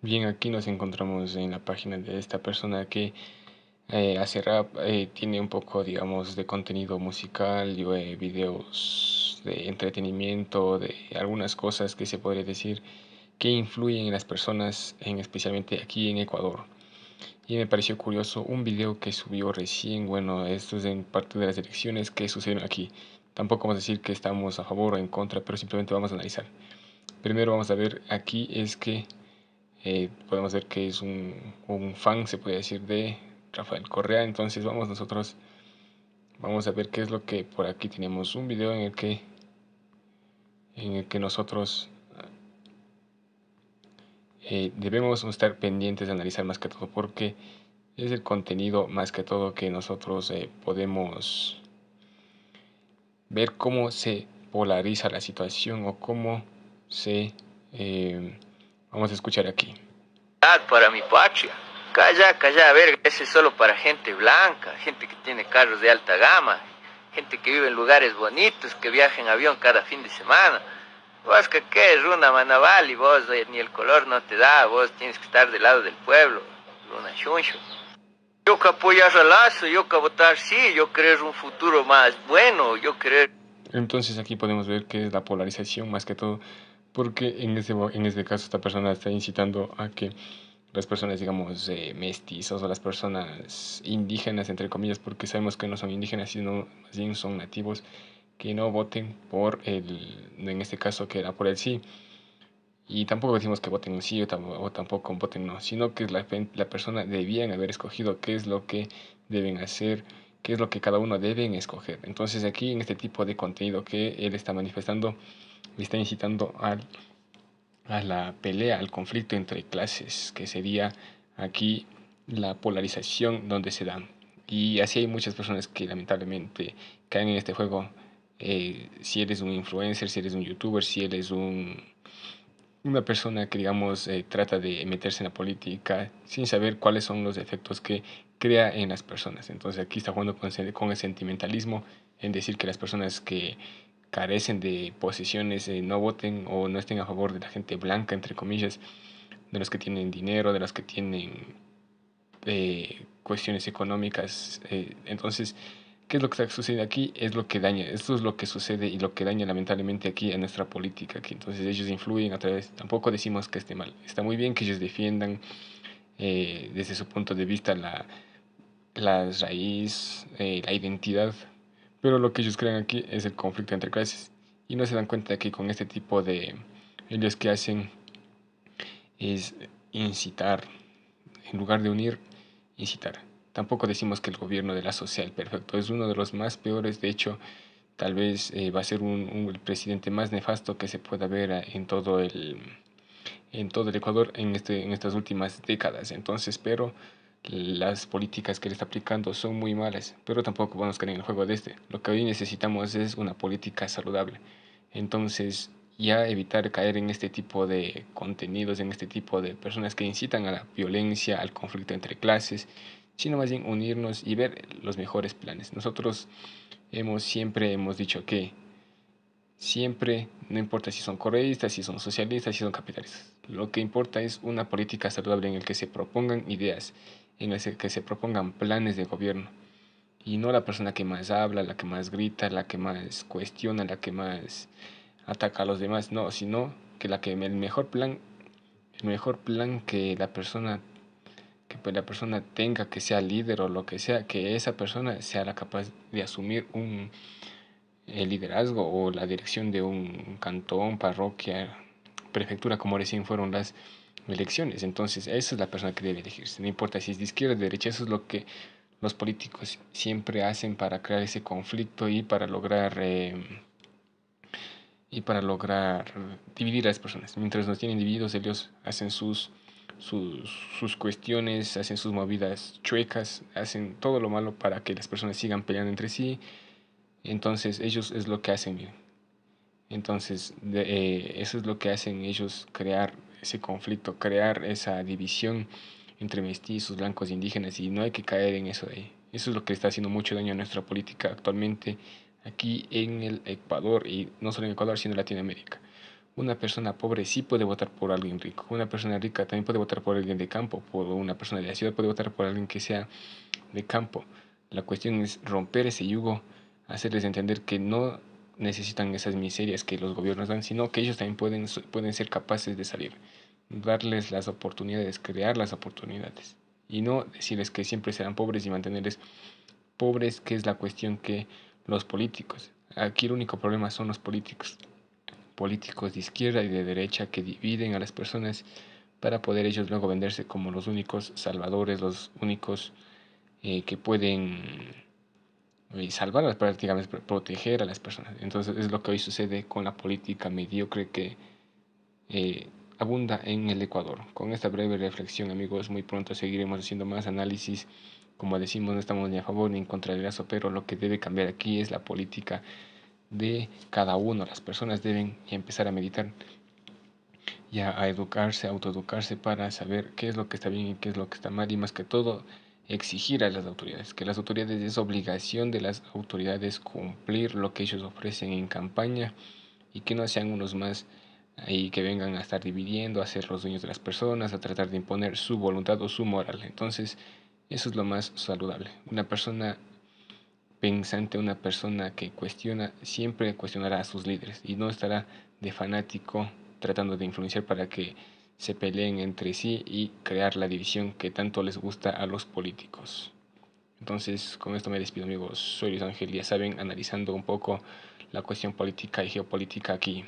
Bien, aquí nos encontramos en la página de esta persona que hace rap, tiene un poco, digamos, de contenido musical, y, videos de entretenimiento, de algunas cosas que se podría decir que influyen en las personas, especialmente aquí en Ecuador. Y me pareció curioso un video que subió recién, bueno, esto es en parte de las elecciones que sucedieron aquí. Tampoco vamos a decir que estamos a favor o en contra, pero simplemente vamos a analizar. Primero vamos a ver aquí es que podemos ver que es un fan, se puede decir, de Rafael Correa. Entonces vamos a ver qué es lo que por aquí tenemos. Un video en el que nosotros debemos estar pendientes de analizar más que todo, porque es el contenido más que todo que nosotros podemos ver cómo se polariza la situación o cómo se... vamos a escuchar aquí. Para mi patria. Calla, calla, verga, ese es solo para gente blanca, gente que tiene carros de alta gama, gente que vive en lugares bonitos, que viaja en avión cada fin de semana. Vos que qué, Runa Manaval, y vos ni el color no te da, vos tienes que estar del lado del pueblo, Runa Shuncho. Yo que apoyar a Lazo, yo que votar sí, yo querer un futuro más bueno, yo querer... Entonces aquí podemos ver que es la polarización más que todo, porque en este caso esta persona está incitando a que las personas, digamos, mestizos o las personas indígenas, entre comillas, porque sabemos que no son indígenas, sino más bien son nativos, que no voten en este caso que era por el sí. Y tampoco decimos que voten sí o tampoco voten no, sino que la persona debían haber escogido qué es lo que deben hacer, qué es lo que cada uno deben escoger. Entonces aquí en este tipo de contenido que él está manifestando, está incitando a la pelea, al conflicto entre clases, que sería aquí la polarización donde se da. Y así hay muchas personas que lamentablemente caen en este juego. Si eres un influencer, si eres un youtuber, si eres una persona que, digamos, trata de meterse en la política sin saber cuáles son los efectos que crea en las personas. Entonces aquí está jugando con el sentimentalismo en decir que las personas que carecen de posiciones no voten o no estén a favor de la gente blanca, entre comillas, de los que tienen dinero, de los que tienen cuestiones económicas. Entonces, ¿qué es lo que está sucediendo aquí? Es lo que daña, esto es lo que sucede y lo que daña lamentablemente aquí en nuestra política, que entonces ellos influyen a través, tampoco decimos que esté mal, está muy bien que ellos defiendan desde su punto de vista la raíz, la identidad, pero lo que ellos crean aquí es el conflicto entre clases y no se dan cuenta que con este tipo de, ellos que hacen es incitar, en lugar de unir, incitar. Tampoco decimos que el gobierno de Lazo sea el perfecto, es uno de los más peores, de hecho, tal vez va a ser el presidente más nefasto que se pueda ver en todo el Ecuador en estas últimas décadas. Entonces, pero las políticas que él está aplicando son muy malas, pero tampoco vamos a caer en el juego de este. Lo que hoy necesitamos es una política saludable. Entonces, ya evitar caer en este tipo de contenidos, en este tipo de personas que incitan a la violencia, al conflicto entre clases, sino más bien unirnos y ver los mejores planes. Nosotros siempre hemos dicho que siempre, no importa si son correístas, si son socialistas, si son capitalistas. Lo que importa es una política saludable en la que se propongan ideas, en la que se propongan planes de gobierno. Y no la persona que más habla, la que más grita, la que más cuestiona, la que más ataca a los demás. No, sino que el mejor plan que la persona tenga, que sea líder o lo que sea, que esa persona sea la capaz de asumir el liderazgo o la dirección de un cantón, parroquia, prefectura, como recién fueron las elecciones. Entonces, esa es la persona que debe elegirse. No importa si es de izquierda o de derecha, eso es lo que los políticos siempre hacen para crear ese conflicto y para lograr dividir a las personas. Mientras nos tienen divididos, ellos hacen sus cuestiones, hacen sus movidas chuecas, hacen todo lo malo para que las personas sigan peleando entre sí. Entonces ellos es lo que hacen, miren. Entonces eso es lo que hacen ellos, crear ese conflicto, crear esa división entre mestizos, blancos e indígenas, y no hay que caer en eso de ahí. Eso es lo que está haciendo mucho daño a nuestra política actualmente aquí en el Ecuador, y no solo en Ecuador, sino en Latinoamérica. Una persona pobre sí puede votar por alguien rico. Una persona rica también puede votar por alguien de campo. Por una persona de la ciudad puede votar por alguien que sea de campo. La cuestión es romper ese yugo, hacerles entender que no necesitan esas miserias que los gobiernos dan, sino que ellos también pueden ser capaces de salir, darles las oportunidades, crear las oportunidades, y no decirles que siempre serán pobres y mantenerles pobres, que es la cuestión que los políticos. Aquí el único problema son los políticos, políticos de izquierda y de derecha que dividen a las personas para poder ellos luego venderse como los únicos salvadores, los únicos que pueden salvar, prácticamente proteger a las personas. Entonces es lo que hoy sucede con la política mediocre que eh, abunda en el Ecuador. Con esta breve reflexión, amigos, muy pronto seguiremos haciendo más análisis. Como decimos, no estamos ni a favor ni en contra del gasto, pero lo que debe cambiar aquí es la política de cada uno. Las personas deben empezar a meditar, ya a educarse, a autoeducarse para saber qué es lo que está bien y qué es lo que está mal, y más que todo exigir a las autoridades, que las autoridades es obligación de las autoridades cumplir lo que ellos ofrecen en campaña, y que no sean unos más ahí que vengan a estar dividiendo, a ser los dueños de las personas, a tratar de imponer su voluntad o su moral. Entonces, eso es lo más saludable. Una persona pensante, una persona que cuestiona, siempre cuestionará a sus líderes y no estará de fanático tratando de influenciar para que se peleen entre sí y crear la división que tanto les gusta a los políticos. Entonces, con esto me despido, amigos. Soy Luis Ángel, ya saben, analizando un poco la cuestión política y geopolítica aquí.